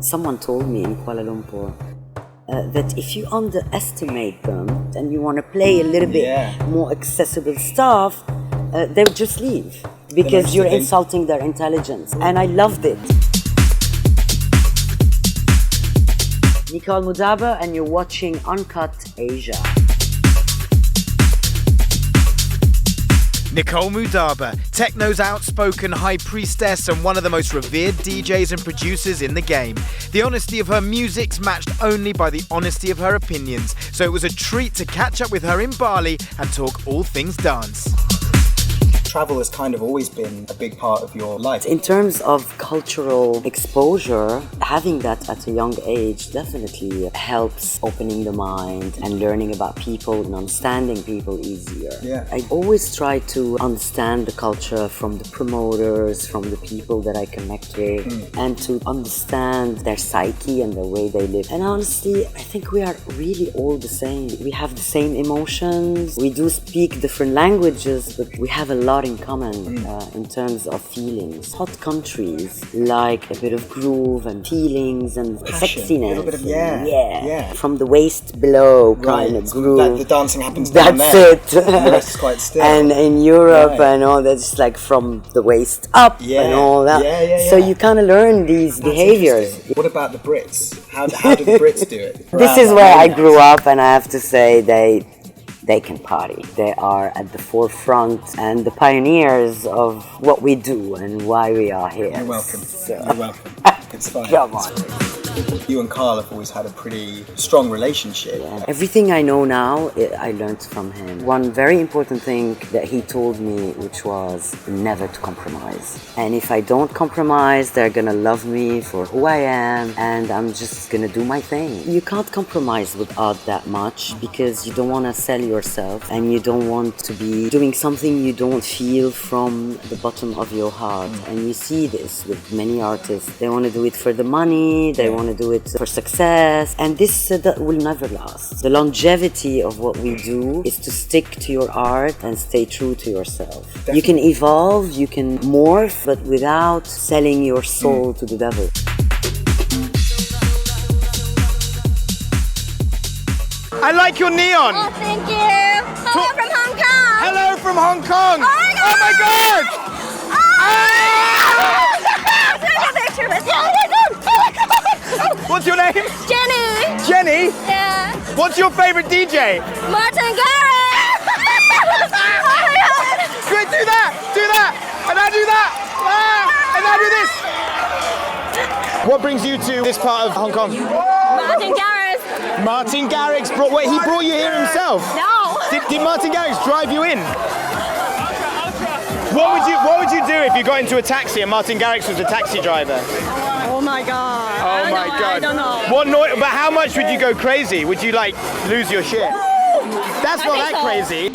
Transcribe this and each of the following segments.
Someone told me in Kuala Lumpur that if you underestimate them and you want to play a little bit more accessible stuff, they would just leave because you're insulting their intelligence. And I loved it. Nicole Moudaber, and you're watching UNCUT Asia. Nicole Moudaber, techno's outspoken high priestess and one of the most revered DJs and producers in the game. The honesty of her music's matched only by the honesty of her opinions, so it was a treat to catch up with her in Bali and talk all things dance. Travel has kind of always been a big part of your life. In terms of cultural exposure, having that at a young age definitely helps opening the mind and learning about people and understanding people easier. Yeah. I always try to understand the culture from the promoters, from the people that I connect with, and to understand their psyche and the way they live. And honestly, I think we are really all the same. We have the same emotions. We do speak different languages, but we have a lot in common in terms of feelings. Hot countries like a bit of groove and feelings and passion, sexiness. A little bit of yeah. From the waist below kind of groove. The dancing happens down That's there. it. The rest is quite still. And in Europe and all that's like from the waist up and all that. Yeah. So you kind of learn these behaviors. What about the Brits? How do the Brits do it? This is where I grew up, and I have to say they can party. They are at the forefront and the pioneers of what we do and why we are here. You're welcome. So. You're welcome. It's fine. Come on. You and Carl have always had a pretty strong relationship. Yeah. Everything I know now, I learned from him. One very important thing that he told me, which was never to compromise. And if I don't compromise, they're gonna love me for who I am, and I'm just gonna do my thing. You can't compromise with art that much because you don't want to sell yourself, and you don't want to be doing something you don't feel from the bottom of your heart. And you see this with many artists. They want to do it for the money, they want to do it for success, and this that will never last. The longevity of what we do is to stick to your art and stay true to yourself. Definitely. You can evolve, you can morph, but without selling your soul to the devil. I like your neon. Oh, thank you. Hello from Hong Kong. Hello from Hong Kong. Oh my God. Take a picture with you. Oh my God. What's your name? Jenny. Jenny? Yeah. What's your favorite DJ? Martin Garrix. Oh my God. Quick, do that, and I do that, and I do this. What brings you to this part of Hong Kong? Martin Garrix. Martin Garrix he brought you here himself? No. Did Martin Garrix drive you in? What would you do if you got into a taxi and Martin Garrix was a taxi driver? Oh my God. Oh my God. I don't know. But how much would you go crazy? Would you like lose your shit? That's not that crazy.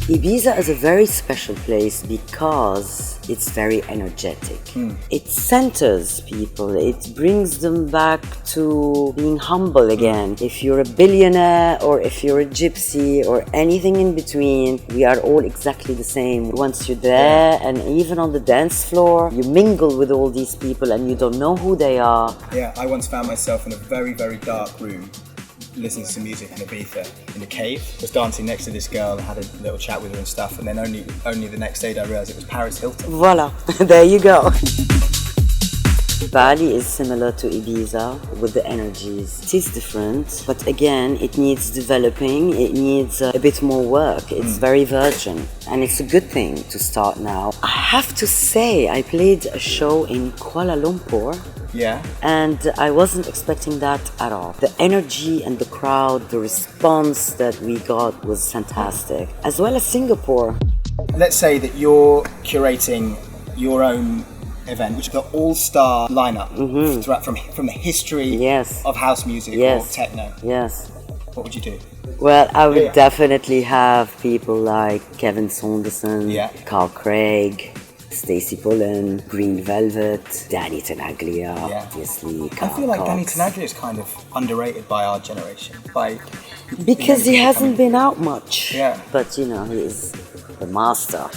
Ibiza is a very special place because it's very energetic. It centers people. It brings them back to being humble again. If you're a billionaire or if you're a gypsy or anything in between, we are all exactly the same. Once you're there and even on the dance floor, you mingle with all these people and you don't know who they are. Yeah, I once found myself in a very, very dark room listening to some music in Ibiza in a cave. I was dancing next to this girl and had a little chat with her and stuff, and then only the next day did I realise it was Paris Hilton. Voila, there you go. Bali is similar to Ibiza with the energies. It is different, but again, it needs developing, it needs a bit more work. It's very virgin, and it's a good thing to start now. I have to say, I played a show in Kuala Lumpur. Yeah. And I wasn't expecting that at all. The energy and the crowd, the response that we got was fantastic. As well as Singapore. Let's say that you're curating your own event, which is the all-star lineup throughout from the history of house music or techno. Yes. What would you do? Well, I would definitely have people like Kevin Saunderson, Carl Craig, Stacey Pullen, Green Velvet, Danny Tenaglia, obviously. I feel like Danny Tenaglia is kind of underrated by our generation. Because he hasn't been out much. Yeah. But you know, he is the master.